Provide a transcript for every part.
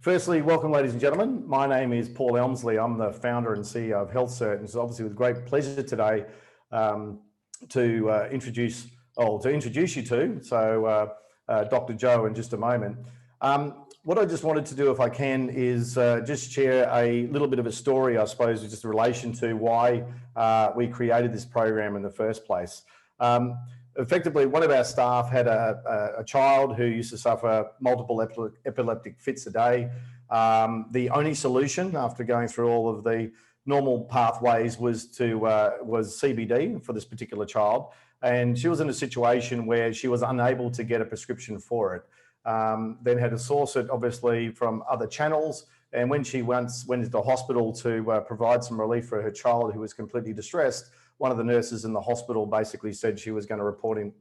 Firstly, welcome, ladies and gentlemen. My name is Paul Elmsley. I'm the founder and CEO of HealthCert, and it's obviously with great pleasure today to introduce you to Dr. Joe in just a moment. What I just wanted to do, if I can, is just share a little bit of a story, I suppose, just in relation to why we created this program in the first place. Effectively, one of our staff had a child who used to suffer multiple epileptic fits a day. The only solution, after going through all of the normal pathways, was CBD for this particular child. And she was in a situation where she was unable to get a prescription for it. Then had to source it, obviously, from other channels. And when she went into the hospital to provide some relief for her child who was completely distressed, one of the nurses in the hospital basically said she was going to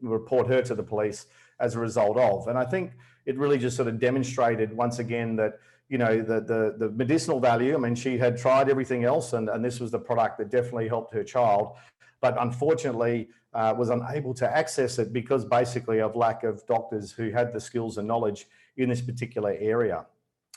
report her to the police as a result of. And I think it really just sort of demonstrated once again that, you know, the medicinal value. I mean, she had tried everything else, and this was the product that definitely helped her child, but unfortunately was unable to access it because basically of lack of doctors who had the skills and knowledge in this particular area.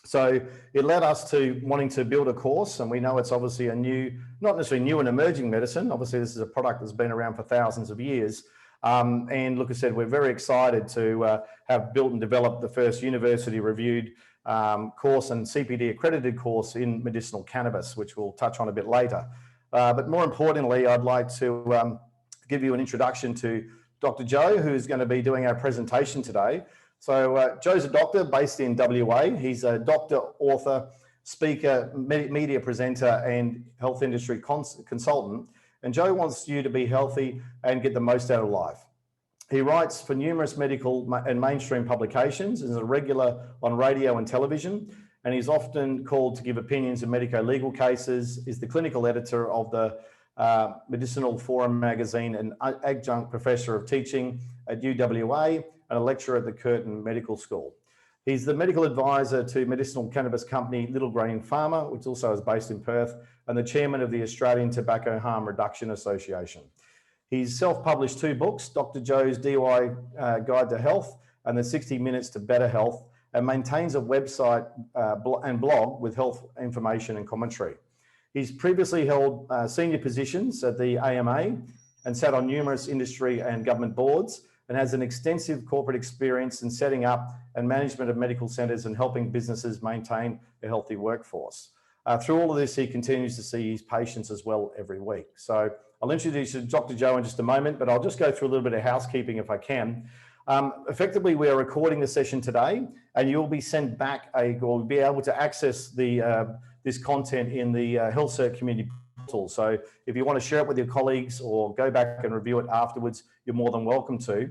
So it led us to wanting to build a course, and we know it's obviously a new, not necessarily new and emerging medicine. Obviously, this is a product that's been around for thousands of years. And like I said, we're very excited to have built and developed the first university-reviewed course and CPD-accredited course in medicinal cannabis, which we'll touch on a bit later. But more importantly, I'd like to give you an introduction to Dr. Joe, who's going to be doing our presentation today. So Joe's a doctor based in WA. He's a doctor, author, speaker, media presenter, and health industry consultant. And Joe wants you to be healthy and get the most out of life. He writes for numerous medical and mainstream publications, is a regular on radio and television, and he's often called to give opinions in medico-legal cases, is the clinical editor of the Medicinal Forum magazine, and adjunct professor of teaching at UWA, and a lecturer at the Curtin Medical School. He's the medical advisor to medicinal cannabis company Little Green Pharma, which also is based in Perth, and the chairman of the Australian Tobacco Harm Reduction Association. He's self-published 2 books, Dr. Joe's DIY Guide to Health and the 60 Minutes to Better Health, and maintains a website and blog with health information and commentary. He's previously held senior positions at the AMA and sat on numerous industry and government boards, and has an extensive corporate experience in setting up and management of medical centres and helping businesses maintain a healthy workforce. Through all of this, he continues to see his patients as well every week. So I'll introduce you to Dr. Joe in just a moment, but I'll just go through a little bit of housekeeping if I can. Effectively, we are recording the session today, and you'll be sent back or be able to access this content in the HealthCert community portal. So if you want to share it with your colleagues or go back and review it afterwards, you're more than welcome to.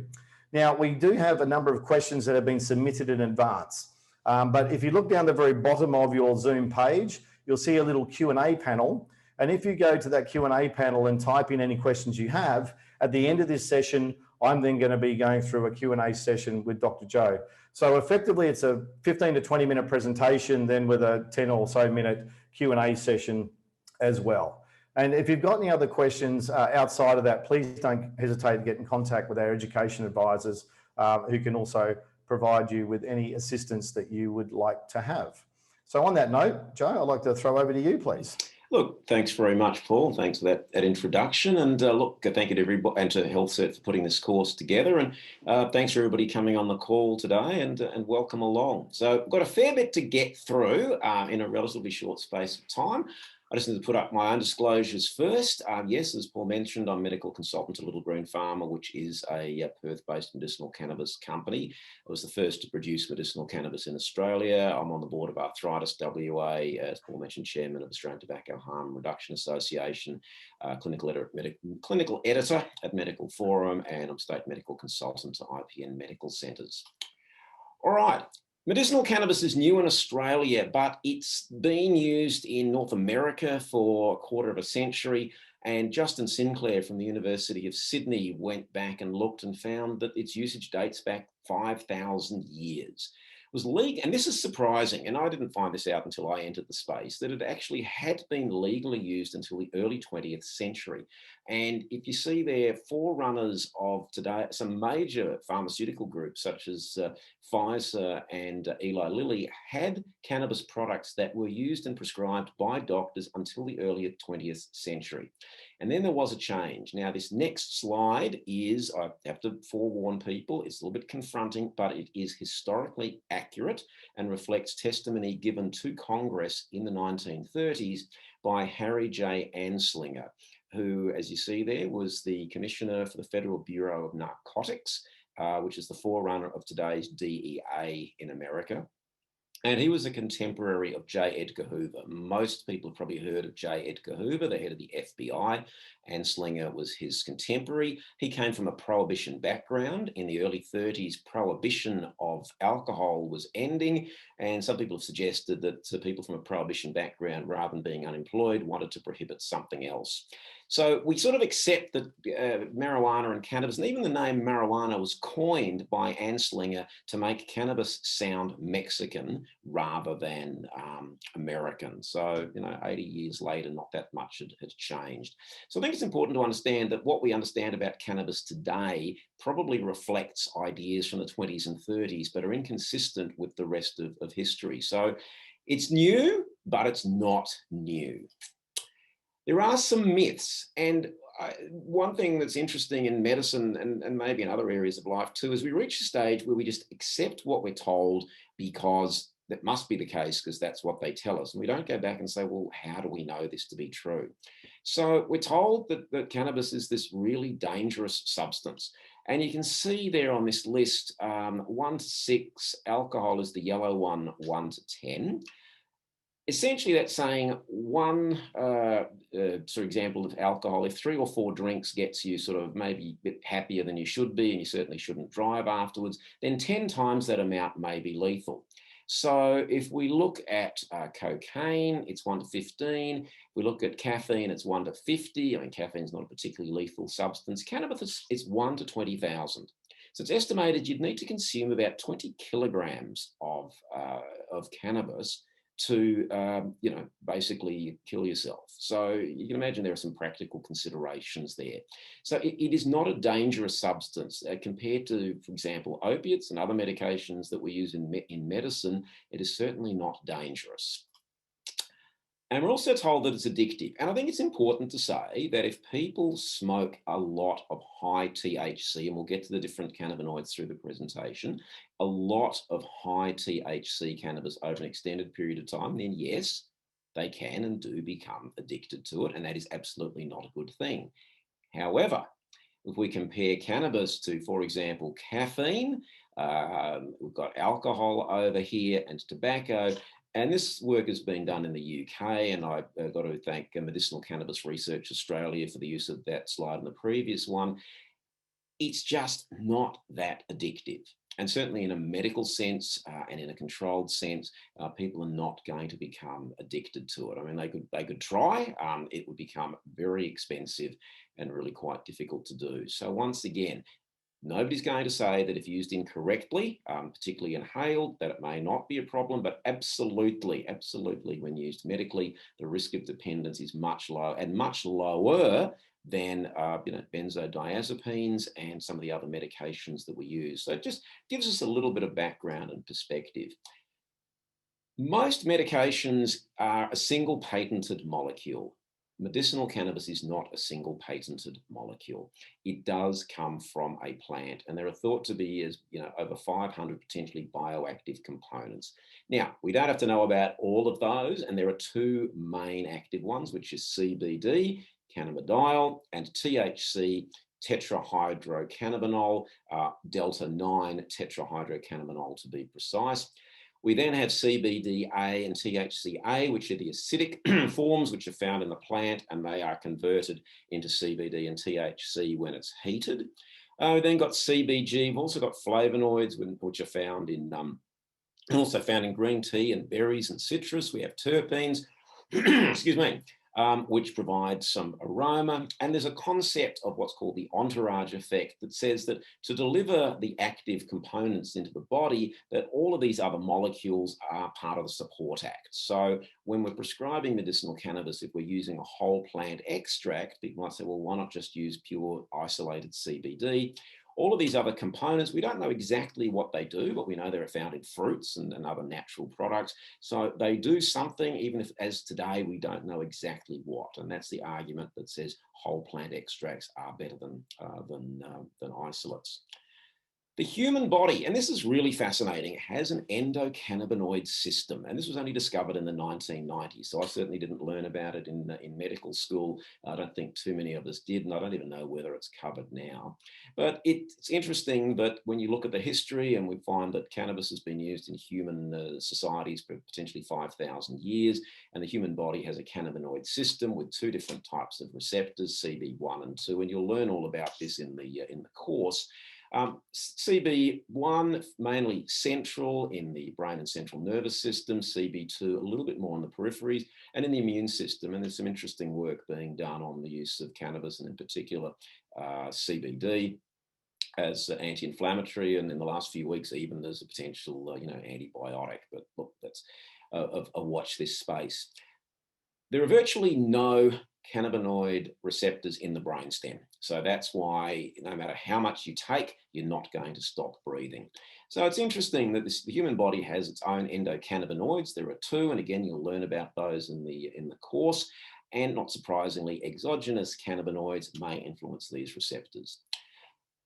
Now, we do have a number of questions that have been submitted in advance. But if you look down the very bottom of your Zoom page, you'll see a little Q&A panel. And if you go to that Q&A panel and type in any questions you have, at the end of this session, I'm then going to be going through a Q&A session with Dr. Joe. So effectively, it's a 15 to 20 minute presentation, then with a 10 or so minute Q&A session as well. And if you've got any other questions outside of that, please don't hesitate to get in contact with our education advisors who can also provide you with any assistance that you would like to have. So on that note, Joe, I'd like to throw over to you, please. Look, thanks very much, Paul. Thanks for that introduction. And look, thank you to everybody and to HealthCert for putting this course together. And thanks for everybody coming on the call today and welcome along. So I've got a fair bit to get through in a relatively short space of time. I just need to put up my own disclosures first. Yes, as Paul mentioned, I'm medical consultant to Little Green Pharma, which is a Perth-based medicinal cannabis company. I was the first to produce medicinal cannabis in Australia. I'm on the board of Arthritis WA, as Paul mentioned, chairman of Australian Tobacco Harm Reduction Association, clinical editor at Medical Forum, and I'm state medical consultant to IPN Medical Centres. All right. Medicinal cannabis is new in Australia, but it's been used in North America for a quarter of a century. And Justin Sinclair from the University of Sydney went back and looked and found that its usage dates back 5,000 years. It was legal, and this is surprising, and I didn't find this out until I entered the space, that it actually had been legally used until the early 20th century. And if you see there, forerunners of today, some major pharmaceutical groups such as Pfizer and Eli Lilly had cannabis products that were used and prescribed by doctors until the early 20th century. And then there was a change. Now, this next slide is, I have to forewarn people, it's a little bit confronting, but it is historically accurate and reflects testimony given to Congress in the 1930s by Harry J. Anslinger, who, as you see there, was the Commissioner for the Federal Bureau of Narcotics, which is the forerunner of today's DEA in America. And he was a contemporary of J. Edgar Hoover. Most people have probably heard of J. Edgar Hoover, the head of the FBI. Anslinger was his contemporary. He came from a prohibition background. In the early 30s, prohibition of alcohol was ending. And some people have suggested that people from a prohibition background, rather than being unemployed, wanted to prohibit something else. So we sort of accept that marijuana and cannabis, and even the name marijuana was coined by Anslinger to make cannabis sound Mexican rather than American. So, 80 years later, not that much has changed. So I think it's important to understand that what we understand about cannabis today probably reflects ideas from the 20s and 30s, but are inconsistent with the rest of history. So it's new, but it's not new. There are some myths, and one thing that's interesting in medicine and maybe in other areas of life too, is we reach a stage where we just accept what we're told because that must be the case because that's what they tell us. And we don't go back and say, well, how do we know this to be true? So we're told that cannabis is this really dangerous substance. And you can see there on this list, 1 to 6, alcohol is the yellow one, 1 to 10. Essentially, that's saying one, for example, of alcohol, if 3 or 4 drinks gets you sort of maybe a bit happier than you should be, and you certainly shouldn't drive afterwards, then 10 times that amount may be lethal. So if we look at cocaine, it's 1 to 15. If we look at caffeine, it's 1 to 50. I mean, caffeine is not a particularly lethal substance. Cannabis is 1 to 20,000. So it's estimated you'd need to consume about 20 kilograms of cannabis to, basically kill yourself. So you can imagine there are some practical considerations there. So it is not a dangerous substance compared to, for example, opiates and other medications that we use in medicine. It is certainly not dangerous. And we're also told that it's addictive. And I think it's important to say that if people smoke a lot of high THC, and we'll get to the different cannabinoids through the presentation, a lot of high THC cannabis over an extended period of time, then yes, they can and do become addicted to it. And that is absolutely not a good thing. However, if we compare cannabis to, for example, caffeine, we've got alcohol over here and tobacco. And this work has been done in the UK, and I've got to thank Medicinal Cannabis Research Australia for the use of that slide in the previous one. It's just not that addictive. And certainly in a medical sense and in a controlled sense, people are not going to become addicted to it. I mean, they could try. It would become very expensive and really quite difficult to do. So once again, nobody's going to say that if used incorrectly, particularly inhaled, that it may not be a problem, but absolutely, when used medically, the risk of dependence is much lower and much lower than benzodiazepines and some of the other medications that we use. So it just gives us a little bit of background and perspective. Most medications are a single patented molecule. Medicinal cannabis is not a single patented molecule. It does come from a plant, and there are thought to be over 500 potentially bioactive components. Now, we don't have to know about all of those, and there are 2 main active ones, which is CBD, cannabidiol, and THC, tetrahydrocannabinol, delta-9 tetrahydrocannabinol to be precise. We then have CBDA and THCA, which are the acidic forms which are found in the plant, and they are converted into CBD and THC when it's heated. We then got CBG. We've also got flavonoids, which are found in green tea and berries and citrus. We have terpenes, excuse me, which provides some aroma. And there's a concept of what's called the entourage effect that says that to deliver the active components into the body, that all of these other molecules are part of the support act. So when we're prescribing medicinal cannabis, if we're using a whole plant extract, people might say, well, why not just use pure isolated CBD? All of these other components, we don't know exactly what they do, but we know they're found in fruits and other natural products. So they do something, even if as today, we don't know exactly what. And that's the argument that says whole plant extracts are better than isolates. The human body, and this is really fascinating, has an endocannabinoid system, and this was only discovered in the 1990s. So I certainly didn't learn about it in medical school. I don't think too many of us did, and I don't even know whether it's covered now. But it's interesting that when you look at the history, and we find that cannabis has been used in human societies for potentially 5,000 years, and the human body has a cannabinoid system with two different types of receptors, CB1 and 2, and you'll learn all about this in the course. CB1 mainly central in the brain and central nervous system, CB2 a little bit more in the peripheries and in the immune system. And there's some interesting work being done on the use of cannabis and in particular CBD as anti-inflammatory. And in the last few weeks, even there's a potential, antibiotic. But look, that's a watch this space. There are virtually no cannabinoid receptors in the brainstem. So that's why no matter how much you take, you're not going to stop breathing. So it's interesting that the human body has its own endocannabinoids. There are two, and again, you'll learn about those in the course. And not surprisingly, exogenous cannabinoids may influence these receptors.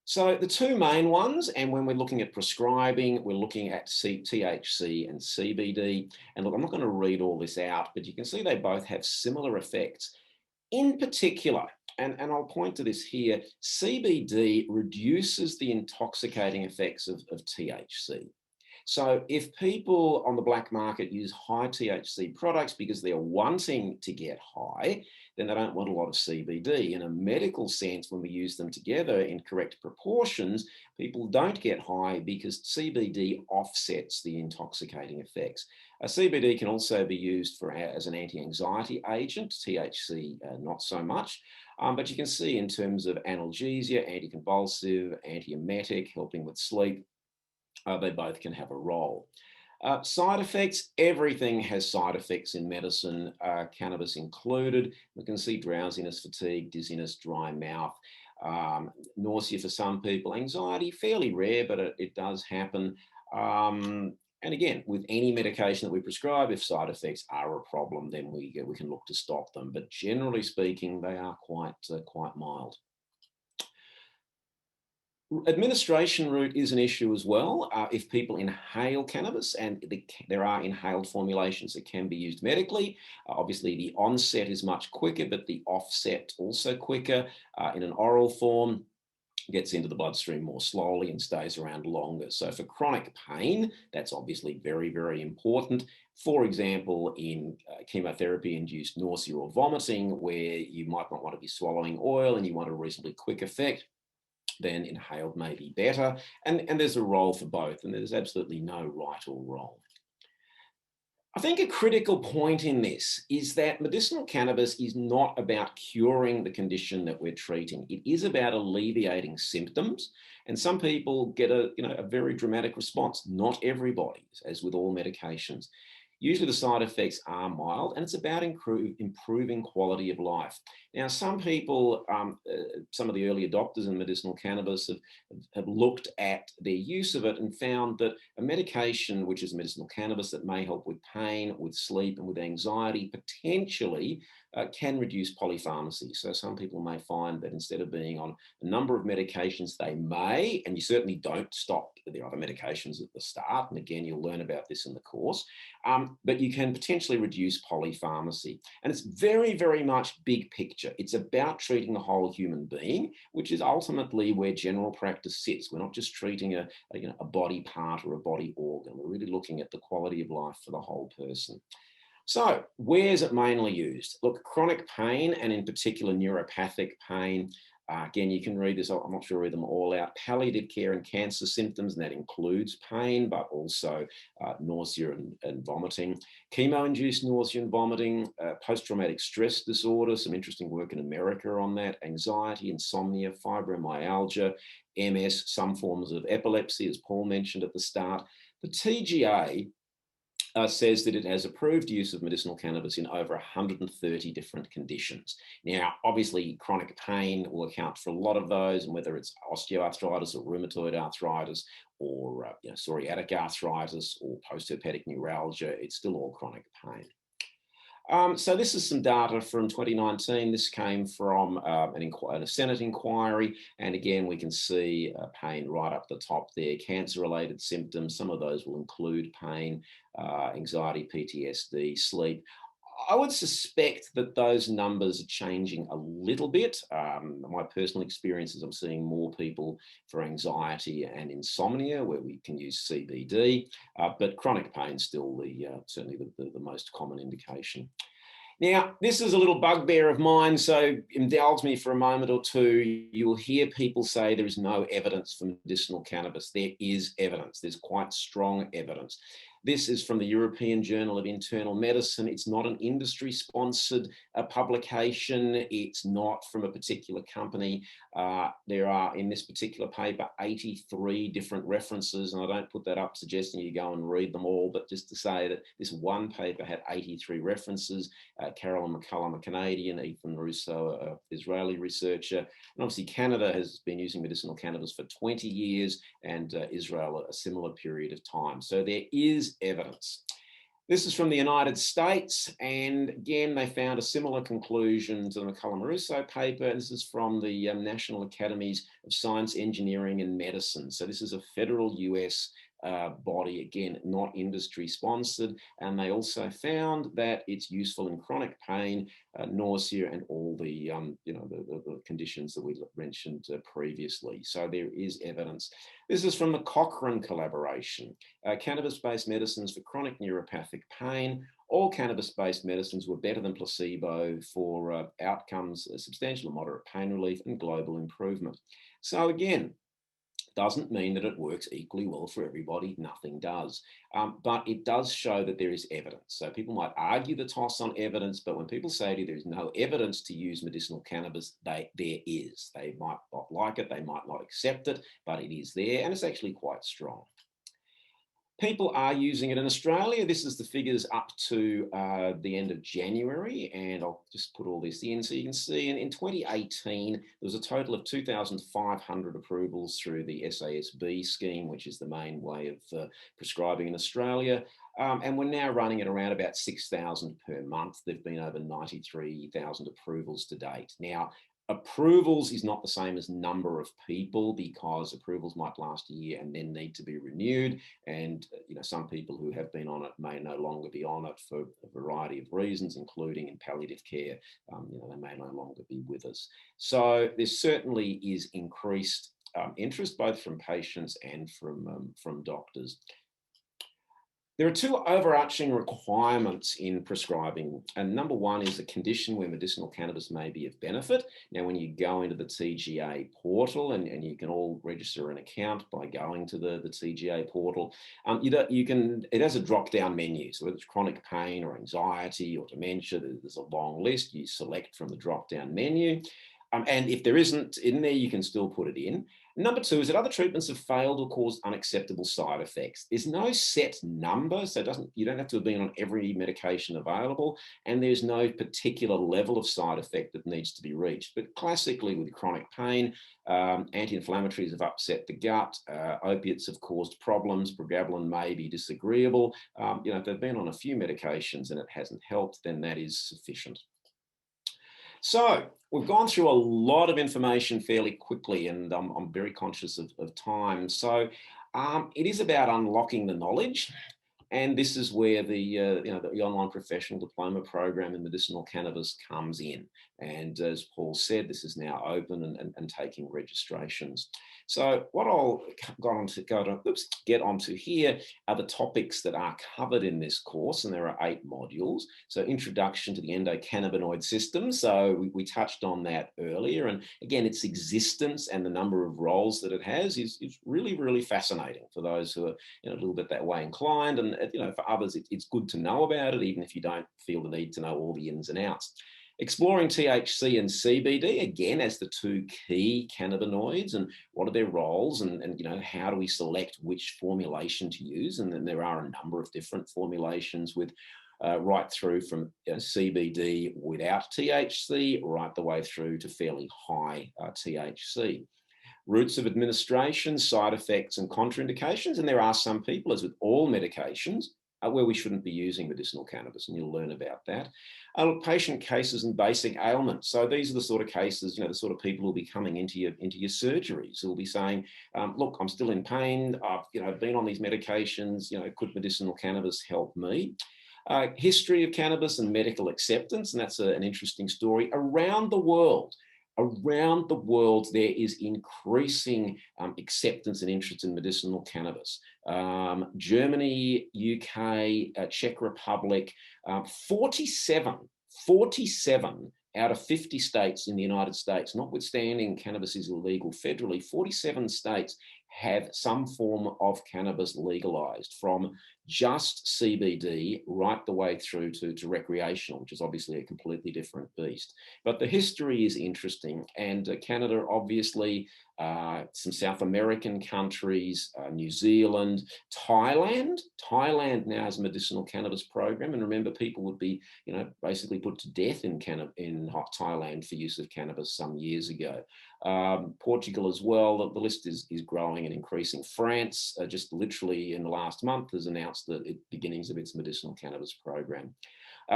So the two main ones, and when we're looking at prescribing, we're looking at THC and CBD. And look, I'm not going to read all this out, but you can see they both have similar effects. In particular, and I'll point to this here, CBD reduces the intoxicating effects of THC. So if people on the black market use high THC products because they're wanting to get high, then they don't want a lot of CBD. In a medical sense, when we use them together in correct proportions, people don't get high because CBD offsets the intoxicating effects. CBD can also be used as an anti-anxiety agent, THC not so much. But you can see in terms of analgesia, anticonvulsive, antiemetic, helping with sleep, they both can have a role. Side effects, everything has side effects in medicine, cannabis included. We can see drowsiness, fatigue, dizziness, dry mouth, nausea for some people, anxiety, fairly rare, but it does happen. And again, with any medication that we prescribe, if side effects are a problem, then we can look to stop them. But generally speaking, they are quite mild. Administration route is an issue as well. If people inhale cannabis, and there are inhaled formulations that can be used medically, obviously the onset is much quicker, but the offset also quicker. In an oral form, gets into the bloodstream more slowly and stays around longer. So for chronic pain, that's obviously very, very important. For example, in chemotherapy-induced nausea or vomiting, where you might not want to be swallowing oil and you want a reasonably quick effect, then inhaled may be better. And there's a role for both, and there's absolutely no right or wrong. I think a critical point in this is that medicinal cannabis is not about curing the condition that we're treating. It is about alleviating symptoms. And some people get a very dramatic response. Not everybody, as with all medications. Usually the side effects are mild, and it's about improving quality of life. Now, some people, some of the early adopters in medicinal cannabis have looked at their use of it and found that a medication, which is medicinal cannabis, that may help with pain, with sleep, and with anxiety, potentially can reduce polypharmacy. So some people may find that instead of being on a number of medications, they may, and you certainly don't stop the other medications at the start. And again, you'll learn about this in the course. But you can potentially reduce polypharmacy. And it's very, very much big picture. It's about treating the whole human being, which is ultimately where general practice sits. We're not just treating a body part or a body organ. We're really looking at the quality of life for the whole person. So where is it mainly used? Look, chronic pain, and in particular neuropathic pain, Again, you can read this, I'm not sure I read them all out. Palliative care and cancer symptoms, and that includes pain, but also nausea and vomiting. Chemo-induced nausea and vomiting, post-traumatic stress disorder, some interesting work in America on that, anxiety, insomnia, fibromyalgia, MS, some forms of epilepsy, as Paul mentioned at the start. The TGA says that it has approved use of medicinal cannabis in over 130 different conditions. Now, obviously, chronic pain will account for a lot of those, and whether it's osteoarthritis or rheumatoid arthritis or psoriatic arthritis or post-herpetic neuralgia, it's still all chronic pain. So this is some data from 2019. This came from a Senate inquiry. And again, we can see pain right up the top there, cancer-related symptoms. Some of those will include pain, anxiety, PTSD, sleep. I would suspect that those numbers are changing a little bit. My personal experience is I'm seeing more people for anxiety and insomnia where we can use CBD, but chronic pain is still certainly the most common indication. Now, this is a little bugbear of mine, so indulge me for a moment or two. You'll hear people say there is no evidence for medicinal cannabis. There is evidence. There's quite strong evidence. This is from the European Journal of Internal Medicine. It's not an industry-sponsored publication. It's not from a particular company. There are, in this particular paper, 83 different references, and I don't put that up suggesting you go and read them all, but just to say that this one paper had 83 references. Carolyn McCullum, a Canadian, Ethan Russo, an Israeli researcher, and obviously Canada has been using medicinal cannabis for 20 years, and Israel a similar period of time. So there is evidence. This is from the United States, and again, they found a similar conclusion to the McCullum-Russo paper. This is from the National Academies of Science, Engineering, and Medicine. So this is a federal US body, again, not industry sponsored, and they also found that it's useful in chronic pain, nausea, and all the the conditions that we mentioned previously. So there is evidence. This is from the Cochrane collaboration. Cannabis-based medicines for chronic neuropathic pain. All cannabis-based medicines were better than placebo for outcomes, substantial and moderate pain relief, and global improvement. So again, doesn't mean that it works equally well for everybody. Nothing does. But it does show that there is evidence. So people might argue the toss on evidence, but when people say to you there's no evidence to use medicinal cannabis, there is. They might not like it, they might not accept it, but it is there, and it's actually quite strong. People are using it in Australia. This is the figures up to the end of January, and I'll just put all this in so you can see. In 2018, there was a total of 2,500 approvals through the SASB scheme, which is the main way of prescribing in Australia. And we're now running at around about 6,000 per month. There've been over 93,000 approvals to date. Now, approvals is not the same as number of people, because approvals might last a year and then need to be renewed. And some people who have been on it may no longer be on it for a variety of reasons, including in palliative care. They may no longer be with us. So there certainly is increased interest, both from patients and from doctors. There are two overarching requirements in prescribing, and number one is a condition where medicinal cannabis may be of benefit. Now, when you go into the TGA portal, and you can all register an account by going to the TGA portal, it has a drop-down menu. So whether it's chronic pain or anxiety or dementia, there's a long list. You select from the drop-down menu. And if there isn't in there, you can still put it in. Number two is that other treatments have failed or caused unacceptable side effects. There's no set number, so you don't have to have been on every medication available, and there's no particular level of side effect that needs to be reached. But classically with chronic pain, anti-inflammatories have upset the gut, opiates have caused problems, pregabalin may be disagreeable. If they've been on a few medications and it hasn't helped, then that is sufficient. So we've gone through a lot of information fairly quickly, and I'm very conscious of time. So it is about unlocking the knowledge. And this is where the online professional diploma program in medicinal cannabis comes in. And as Paul said, this is now open and taking registrations. So what I'll get onto here are the topics that are covered in this course, and there are 8 modules. So introduction to the endocannabinoid system. So we touched on that earlier. And again, its existence and the number of roles that it has is really, really fascinating for those who are a little bit that way inclined. And for others, it's good to know about it, even if you don't feel the need to know all the ins and outs. Exploring THC and CBD, again, as the 2 key cannabinoids, and what are their roles, and how do we select which formulation to use? And then there are a number of different formulations with right through from CBD without THC, right the way through to fairly high THC. Routes of administration, side effects and contraindications. And there are some people, as with all medications, where we shouldn't be using medicinal cannabis, and you'll learn about that. Patient cases and basic ailments. So these are the sort of cases, the sort of people who will be coming into your surgeries, who will be saying, look, I'm still in pain. I've been on these medications. Could medicinal cannabis help me? History of cannabis and medical acceptance, and that's an interesting story. Around the world, there is increasing acceptance and interest in medicinal cannabis. Germany, UK, Czech Republic, 47 out of 50 states in the United States, notwithstanding cannabis is illegal federally, 47 states have some form of cannabis legalized, from just CBD right the way through to recreational, which is obviously a completely different beast. But the history is interesting, and Canada, obviously, some South American countries, New Zealand, Thailand. Thailand now has a medicinal cannabis program, and remember, people would be, basically put to death in Thailand for use of cannabis some years ago. Portugal as well. The list is growing and increasing. France, just literally in the last month, has announced the beginnings of its medicinal cannabis program.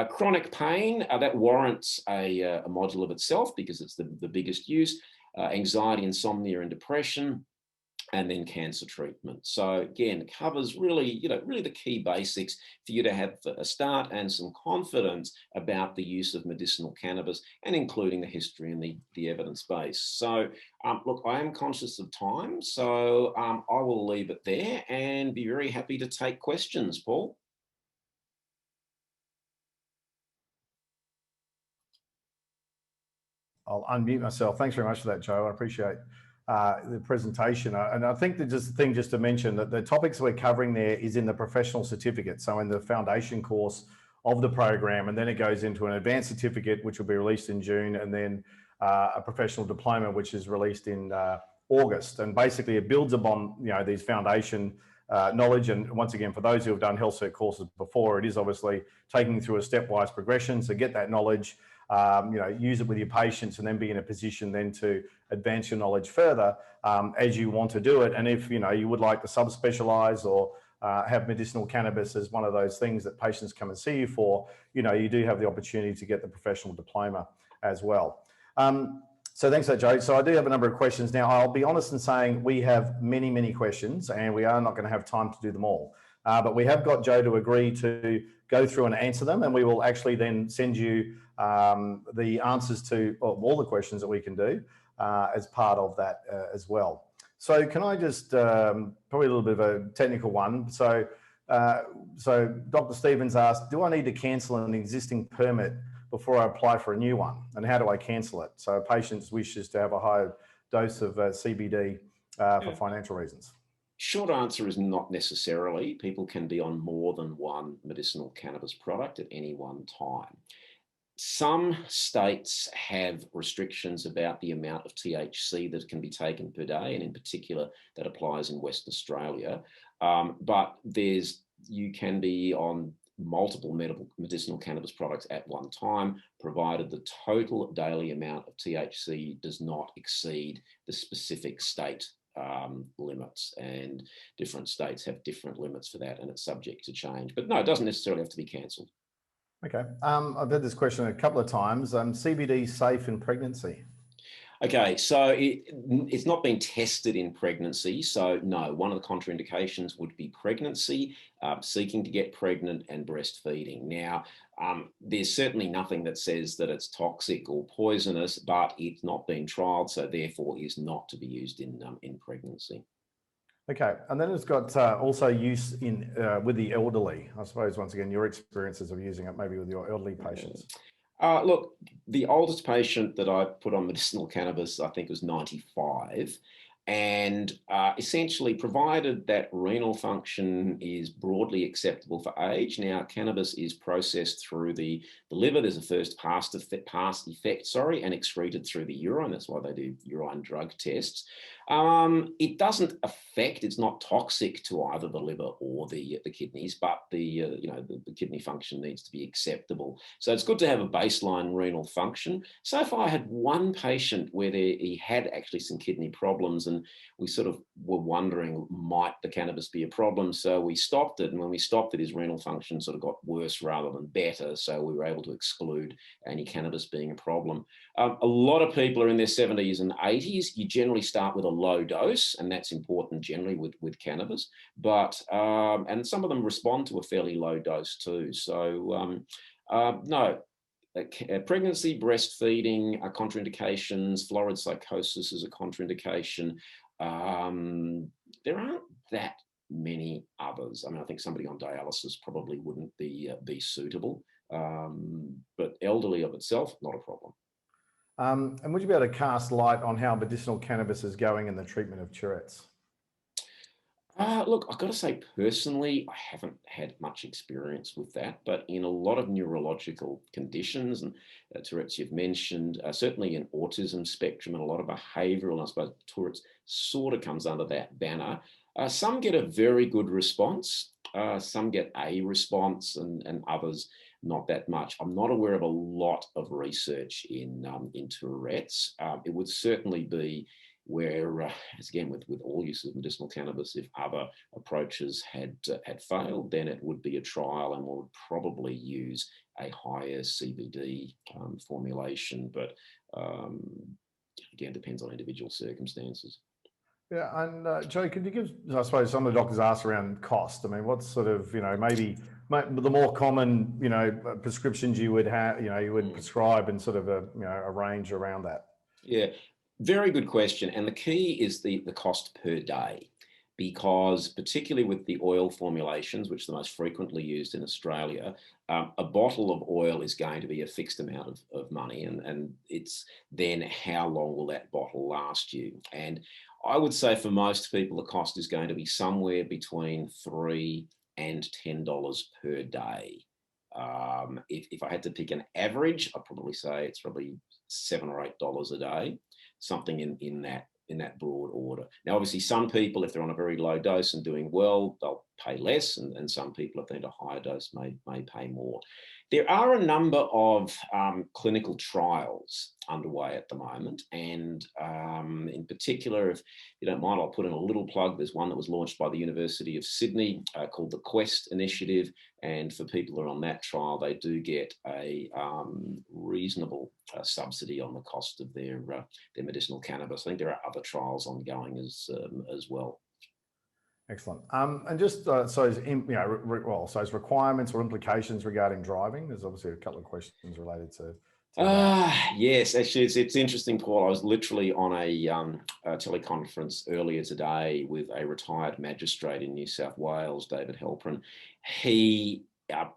Chronic pain, that warrants a module of itself because it's the biggest use. Anxiety, insomnia, and depression, and then cancer treatment. So again, it covers really the key basics for you to have a start and some confidence about the use of medicinal cannabis, and including the history and the evidence base. So look, I am conscious of time, so I will leave it there and be very happy to take questions, Paul. I'll unmute myself. Thanks very much for that, Joe. I appreciate the presentation. And I think just to mention that the topics we're covering there is in the professional certificate. So in the foundation course of the program, and then it goes into an advanced certificate, which will be released in June, and then a professional diploma, which is released in August. And basically it builds upon, these foundation knowledge. And once again, for those who have done health cert courses before, it is obviously taking you through a stepwise progression. So get that knowledge, use it with your patients, and then be in a position then to advance your knowledge further as you want to do it. And if you would like to subspecialize or have medicinal cannabis as one of those things that patients come and see you for, you do have the opportunity to get the professional diploma as well. So thanks for that, Joe. So I do have a number of questions now. I'll be honest in saying we have many, many questions, and we are not going to have time to do them all. But we have got Joe to agree to go through and answer them, and we will actually then send you the answers to all the questions that we can do as part of that as well. So can I just, probably a little bit of a technical one. So Dr. Stevens asked, do I need to cancel an existing permit before I apply for a new one? And how do I cancel it? So a patient wishes to have a higher dose of CBD for financial reasons. Short answer is not necessarily. People can be on more than one medicinal cannabis product at any one time. Some states have restrictions about the amount of THC that can be taken per day, and in particular, that applies in Western Australia. But you can be on multiple medicinal cannabis products at one time, provided the total daily amount of THC does not exceed the specific state limits, and different states have different limits for that, and it's subject to change. But no, it doesn't necessarily have to be cancelled. Okay. I've had this question a couple of times. CBD safe in pregnancy? Okay, so it's not been tested in pregnancy. So no, one of the contraindications would be pregnancy, seeking to get pregnant, and breastfeeding. Now, there's certainly nothing that says that it's toxic or poisonous, but it's not been trialed, so therefore is not to be used in pregnancy. Okay, and then it's got also use in with the elderly. I suppose once again your experiences of using it maybe with your elderly patients. Look, the oldest patient that I put on medicinal cannabis, I think, was 95. And essentially, provided that renal function is broadly acceptable for age. Now, cannabis is processed through the liver. There's a first pass effect, and excreted through the urine. That's why they do urine drug tests. It doesn't affect, it's not toxic to either the liver or the kidneys, but the kidney function needs to be acceptable. So it's good to have a baseline renal function. So far, I had one patient where he had actually some kidney problems, and we sort of were wondering, might the cannabis be a problem? So we stopped it, and when we stopped it, his renal function sort of got worse rather than better. So we were able to exclude any cannabis being a problem. A lot of people are in their 70s and 80s. You generally start with a low dose, and that's important generally with cannabis. But and some of them respond to a fairly low dose too. So no. Pregnancy, breastfeeding are contraindications. Florid psychosis is a contraindication. There aren't that many others. I mean, I think somebody on dialysis probably wouldn't be suitable, but elderly of itself, not a problem. And would you be able to cast light on how medicinal cannabis is going in the treatment of Tourette's? Look, I've got to say, personally, I haven't had much experience with that, but in a lot of neurological conditions, and Tourette's you've mentioned, certainly in autism spectrum and a lot of behavioural, and I suppose Tourette's sort of comes under that banner. Some get a very good response, some get a response, and others not that much. I'm not aware of a lot of research in Tourette's. It would certainly be where, as again, with all use of medicinal cannabis, if other approaches had failed, then it would be a trial, and we would probably use a higher CBD formulation. But again, depends on individual circumstances. Yeah, and Joe, could you give, I suppose some of the doctors ask around cost. I mean, what's sort of, maybe the more common, prescriptions you would have, you would prescribe, and sort of a range around that? Yeah, very good question. And the key is the cost per day, because particularly with the oil formulations, which are the most frequently used in Australia, a bottle of oil is going to be a fixed amount of money. And it's then how long will that bottle last you? And I would say for most people, the cost is going to be somewhere between $3 and $10 per day. If I had to pick an average, I'd probably say it's probably $7 or $8 a day, something in that broad order. Now, obviously, some people, if they're on a very low dose and doing well, they'll pay less, and some people, if they're at a higher dose, may pay more. There are a number of clinical trials underway at the moment, and in particular, if you don't mind, I'll put in a little plug. There's one that was launched by the University of Sydney called the Quest Initiative, and for people who are on that trial, they do get a reasonable subsidy on the cost of their medicinal cannabis. I think there are other trials ongoing as well. Excellent. And just so as requirements or implications regarding driving, there's obviously a couple of questions related to that. Yes, actually, it's interesting, Paul. I was literally on a teleconference earlier today with a retired magistrate in New South Wales, David Halperin. He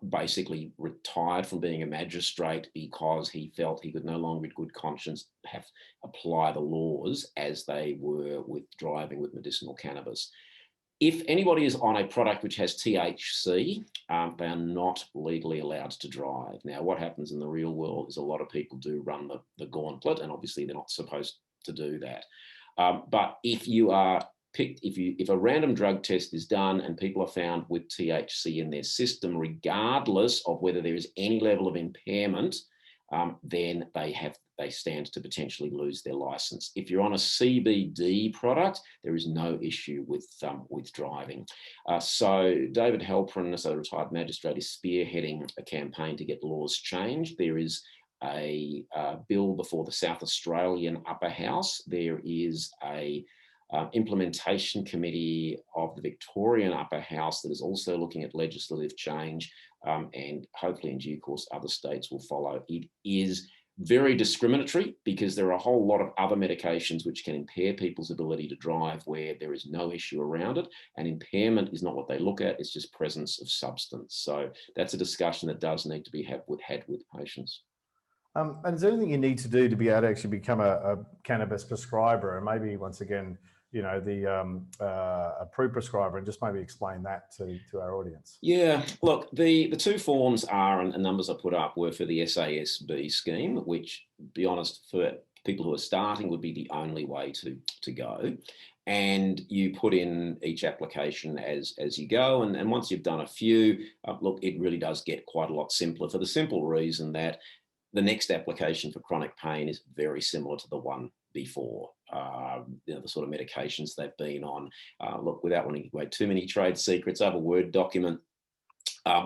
basically retired from being a magistrate because he felt he could no longer, with good conscience, apply the laws as they were with driving with medicinal cannabis. If anybody is on a product which has THC, they are not legally allowed to drive. Now, what happens in the real world is a lot of people do run the gauntlet, and obviously they're not supposed to do that. But if you are picked, if a random drug test is done and people are found with THC in their system, regardless of whether there is any level of impairment, then they stand to potentially lose their license. If you're on a CBD product, there is no issue with driving. So David Halperin, as a retired magistrate, is spearheading a campaign to get laws changed. There is a bill before the South Australian Upper House. There is a implementation committee of the Victorian Upper House that is also looking at legislative change, and hopefully in due course other states will follow. It is very discriminatory because there are a whole lot of other medications which can impair people's ability to drive where there is no issue around it, and impairment is not what they look at, it's just presence of substance. So that's a discussion that does need to be had with patients. And is there anything you need to do to be able to actually become a cannabis prescriber, and maybe once again, the approved prescriber, and just maybe explain that to our audience? Yeah, look, the two forms are, and numbers I put up were for the SASB scheme, which, to be honest, for people who are starting would be the only way to go. And you put in each application as you go. And once you've done a few, look, it really does get quite a lot simpler, for the simple reason that the next application for chronic pain is very similar to the one before. The sort of medications they've been on. Look, without wanting to give away too many trade secrets, I have a Word document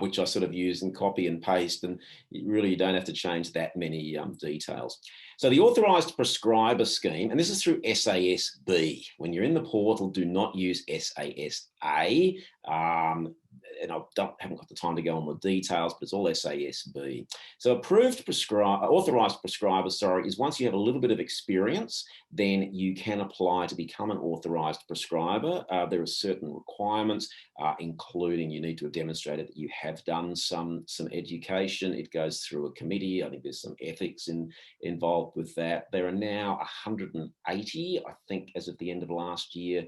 which I sort of use and copy and paste, and you don't have to change that many details. So the authorised prescriber scheme, and this is through SASB. When you're in the portal, do not use SASA. And I haven't got the time to go on the details, but it's all SASB. So authorised prescriber, is once you have a little bit of experience, then you can apply to become an authorised prescriber. There are certain requirements, including you need to have demonstrated that you have done some education. It goes through a committee. I think there's some ethics involved with that. There are now 180, I think, as of the end of last year,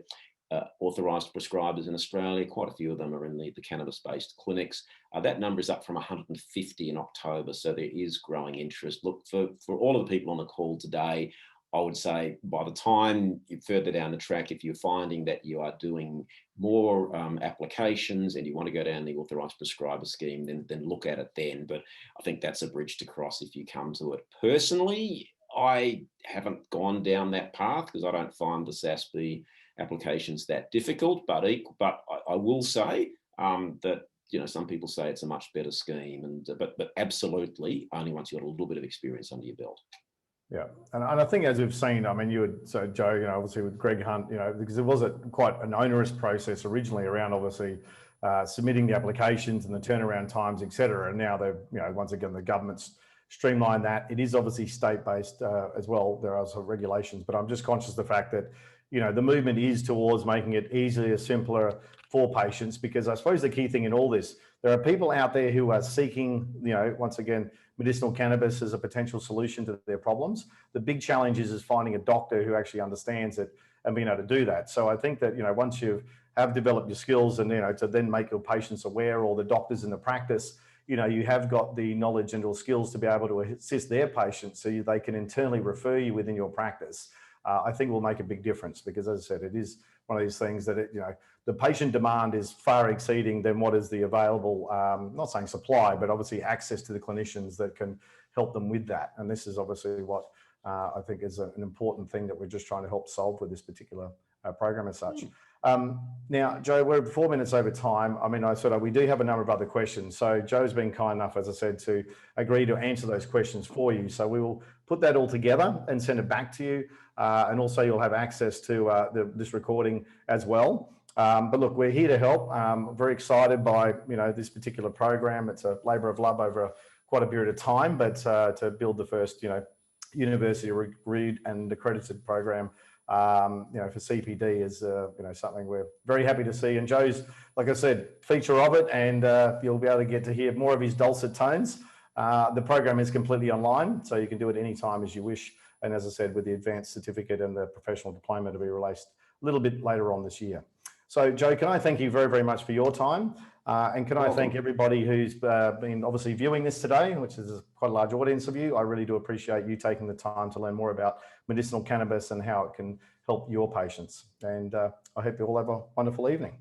authorised prescribers in Australia. Quite a few of them are in the cannabis-based clinics. That number is up from 150 in October, so there is growing interest. Look, for all of the people on the call today, I would say by the time you're further down the track, if you're finding that you are doing more applications and you want to go down the authorised prescriber scheme, then look at it then. But I think that's a bridge to cross if you come to it. Personally, I haven't gone down that path because I don't find the SASB applications that difficult, but I will say that some people say it's a much better scheme, but absolutely only once you've got a little bit of experience under your belt. Yeah, and I think as we've seen, I mean, Joe, obviously with Greg Hunt, because it was quite an onerous process originally around obviously submitting the applications and the turnaround times, etc. And now they've, once again, the government's streamlined that. It is obviously state-based as well. There are some regulations, but I'm just conscious of the fact that the movement is towards making it easier, simpler for patients, because I suppose the key thing in all this, there are people out there who are seeking, once again, medicinal cannabis as a potential solution to their problems. The big challenge is finding a doctor who actually understands it and being able to do that. So I think that, once you have developed your skills and, to then make your patients aware, or the doctors in the practice, you have got the knowledge and or skills to be able to assist their patients so they can internally refer you within your practice. I think will make a big difference, because as I said, it is one of these things that the patient demand is far exceeding than what is the available, not saying supply, but obviously access to the clinicians that can help them with that. And this is obviously what I think is an important thing that we're just trying to help solve with this particular program as such. Now, Joe, we're 4 minutes over time. I mean, we do have a number of other questions. So Joe's been kind enough, as I said, to agree to answer those questions for you. So we will put that all together and send it back to you. And also you'll have access to this recording as well. But look, we're here to help. Very excited by, this particular program. It's a labour of love over quite a period of time, but to build the first, university reviewed and accredited program, for CPD is, something we're very happy to see. And Joe's, like I said, feature of it, and you'll be able to get to hear more of his dulcet tones. The program is completely online, so you can do it anytime as you wish. And as I said, with the advanced certificate and the professional diploma to be released a little bit later on this year. So Joe, can I thank you very, very much for your time? And can I thank everybody who's been obviously viewing this today, which is quite a large audience of you. I really do appreciate you taking the time to learn more about medicinal cannabis and how it can help your patients. And I hope you all have a wonderful evening.